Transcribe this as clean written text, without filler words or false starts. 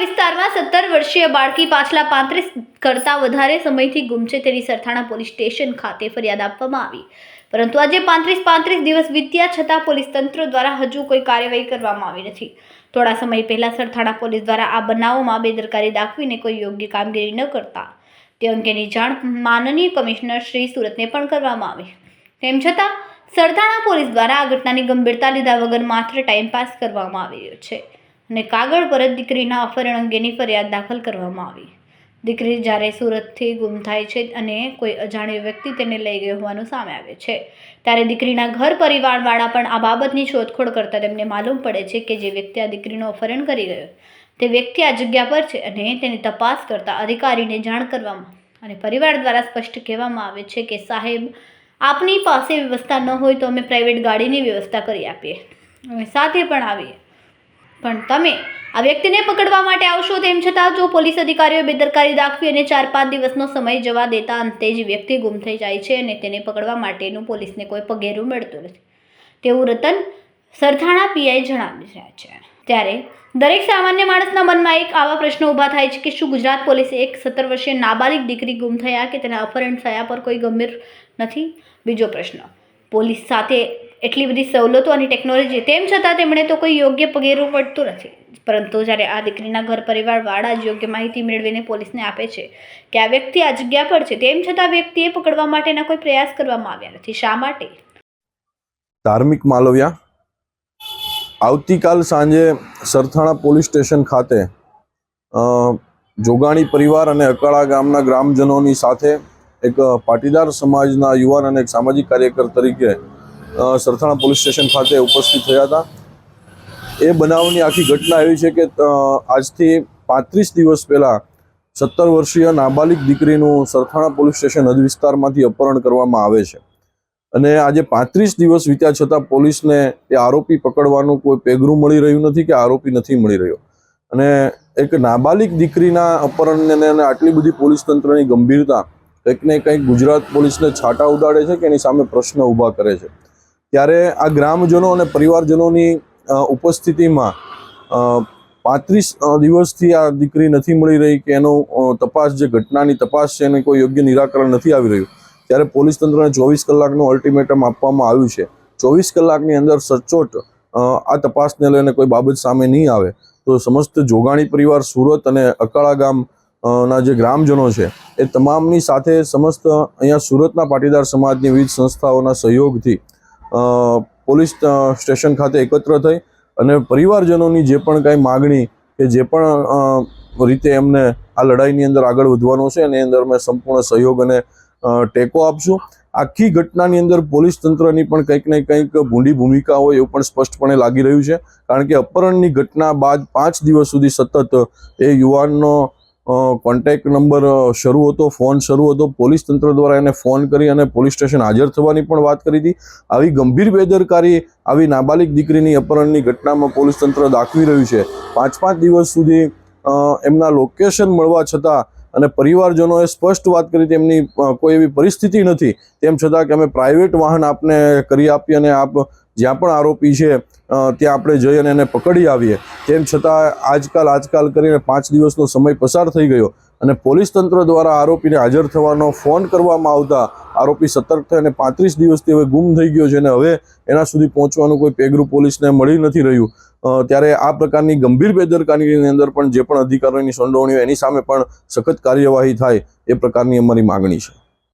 વિસ્તારમાં 17 વર્ષીય બાળકી પાછલા 35 કરતા વધારે સમયથી ગુમ છે તેની સરથાણા પોલીસ સ્ટેશન ખાતે ફરિયાદ આપવામાં આવી, પરંતુ આજે 35 દિવસ વીત્યા છતાં પોલીસ તંત્ર દ્વારા હજુ કોઈ કાર્યવાહી કરવામાં આવી નથી। થોડા સમય પહેલા સરથાણા પોલીસ દ્વારા આ બનાવમાં બેદરકારી દાખવીને કોઈ યોગ્ય કામગીરી ન કરતા તે અંગેની જાણ માનનીય કમિશનર શ્રી સુરતને પણ કરવામાં આવી। તેમ છતાં સરથાણા પોલીસ દ્વારા આ ઘટનાની ગંભીરતા લીધા વગર માત્ર ટાઈમપાસ કરવામાં આવી રહ્યો છે અને કાગળ પર જ દીકરીના અપહરણ અંગેની ફરિયાદ દાખલ કરવામાં આવી। દીકરી જ્યારે સુરતથી ગુમ થાય છે અને કોઈ અજાણ્યો વ્યક્તિ તેને લઈ ગયો હોવાનું સામે આવે છે, ત્યારે દીકરીના ઘર પરિવારવાળા પણ આ બાબતની શોધખોળ કરતા તેમને માલુમ પડે છે કે જે વ્યક્તિ આ દીકરીનું અપહરણ કરી ગયો તે વ્યક્તિ આ જગ્યા પર છે અને તેની તપાસ કરતા અધિકારીને જાણ કરવામાં અને પરિવાર દ્વારા સ્પષ્ટ કહેવામાં આવે છે કે સાહેબ, આપની પાસે વ્યવસ્થા ન હોય તો અમે પ્રાઇવેટ ગાડીની વ્યવસ્થા કરી આપીએ, અમે સાથે પણ આવીએ, પણ તમે આ વ્યક્તિને પકડવા માટે આવશો। તેમ છતાં જો પોલીસ અધિકારીઓ બેદરકારી દાખવી અને 4-5 દિવસનો સમય જવા દેતા અંતે જ વ્યક્તિ ગુમ થઈ જાય છે અને તેને પકડવા માટેનું પોલીસને કોઈ પગેરું મળતું નથી તેવું રતન સરથાણા પીઆઈ જણાવી રહ્યા છે। ત્યારે દરેક સામાન્ય માણસના મનમાં એક આવા પ્રશ્નો ઊભા થાય છે કે શું ગુજરાત પોલીસે એક 17 વર્ષીય નાબાલિગ દીકરી ગુમ થયા કે તેના અપહરણ થયા પર કોઈ ગંભીર નથી? બીજો પ્રશ્ન, પોલીસ સાથે એટલી બધી સવલતો અને ટેકનોલોજી તેમ છતાં તેમણે તો કોઈ યોગ્ય પગેરું પડતું નથી, પરંતુ જ્યારે આ દીકરીના ઘર પરિવારવાળા જ યોગ્ય માહિતી મેળવીને પોલીસને આપે છે કે આ વ્યક્તિ આ જગ્યા પર છે, તેમ છતાં વ્યક્તિએ પકડવા માટેના કોઈ પ્રયાસ કરવામાં આવ્યા નથી। શા માટે? ધાર્મિક માલવિયા આવતીકાલ સાંજે સરથાણા પોલીસ સ્ટેશન ખાતે જોગાણી પરિવાર અને અકાળા ગામના ગ્રામજનોની સાથે એક પાટીદાર સમાજના યુવાન અને એક સામાજિક કાર્યકર તરીકે સરથાણા પોલીસ સ્ટેશન ખાતે ઉપસ્થિત થયા હતા। એ બનાવની આખી ઘટના એવી છે કે આજથી 35 દિવસ પહેલાં 17 વર્ષીય નાબાલિગ દીકરીનું સરથાણા પોલીસ સ્ટેશન હદ વિસ્તારમાંથી અપહરણ કરવામાં આવે છે અને આજે 35 દિવસ વીત્યા છતાં પોલીસને એ આરોપી પકડવાનું કોઈ પેગરું મળી રહ્યું નથી કે આરોપી નથી મળી રહ્યો અને એક નાબાલિગ દીકરીના અપહરણને આટલી બધી પોલીસ તંત્રની ગંભીરતા કંઈક ને કંઈક ગુજરાત પોલીસને છાંટા ઉડાડે છે કે એની સામે પ્રશ્ન ઊભા કરે છે। ત્યારે આ ગ્રામજનો અને પરિવારજનોની ઉપસ્થિતિમાં 35 દિવસથી આ દીકરી નથી મળી રહી કે એનો તપાસ જે ઘટનાની તપાસ છે એને કોઈ યોગ્ય નિરાકરણ નથી આવી રહ્યું, ત્યારે પોલીસ તંત્રને 24 કલાકનું અલ્ટિમેટમ આપવામાં આવ્યું છે। 24 કલાકની અંદર સચોટ આ તપાસને લઈને કોઈ બાબત સામે નહીં આવે તો સમસ્ત જોગાણી પરિવાર સુરત અને અકાળા ગામ ના જે ગ્રામજનો છે એ તમામની સાથે સમસ્ત અહીંયા સુરતના પાટીદાર સમાજની વિવિધ સંસ્થાઓના સહયોગથી પોલીસ સ્ટેશન ખાતે એકત્ર થઈ અને પરિવારજનોની જે પણ કાંઈ માગણી કે જે પણ રીતે એમને આ લડાઈની અંદર આગળ વધવાનું છે એની અંદર અમે સંપૂર્ણ સહયોગ અને ટેકો આપશું। આખી ઘટનાની અંદર પોલીસ તંત્રની પણ કંઈક ને કંઈક ભૂંડી ભૂમિકા હોય એવું પણ સ્પષ્ટપણે લાગી રહ્યું છે, કારણ કે અપહરણની ઘટના બાદ 5 દિવસ સુધી સતત એ યુવાનનો કોન્ટેક્ટ નંબર શરૂ હતો, ફોન શરૂ હતો, પોલીસ તંત્ર દ્વારા એને ફોન કરી અને પોલીસ સ્ટેશન હાજર થવાની પણ વાત કરી હતી। આવી ગંભીર બેદરકારી આવી નાબાલિગ દીકરીની અપહરણની ઘટનામાં પોલીસ તંત્ર દાખવી રહ્યું છે। 5 દિવસ સુધી એમના લોકેશન મળવા છતાં અને પરિવારજનોએ સ્પષ્ટ વાત કરી તેમની કોઈ એવી પરિસ્થિતિ નથી, તેમ છતાં કે અમે પ્રાઇવેટ વાહન આપને કરી આપીએ અને આપ જ્યાં પણ આરોપી છે ત્યાં આપણે જઈ અને એને પકડી આવીએ, તેમ છતાં આજકાલ કરીને 5 દિવસનો સમય પસાર થઈ ગયો અને પોલીસ તંત્ર દ્વારા આરોપીને હાજર થવાનો ફોન કરવામાં આવતા આરોપી સતર્ક થઈ અને 35 દિવસથી હવે ગુમ થઈ ગયો છે અને હવે એના સુધી પહોંચવાનું કોઈ પેગરું પોલીસને મળી નથી રહ્યું। ત્યારે આ પ્રકારની ગંભીર બેદરકારીની અંદર પણ જે પણ અધિકારીઓની સંડોવણી હોય એની સામે પણ સખત કાર્યવાહી થાય એ પ્રકારની અમારી માગણી છે।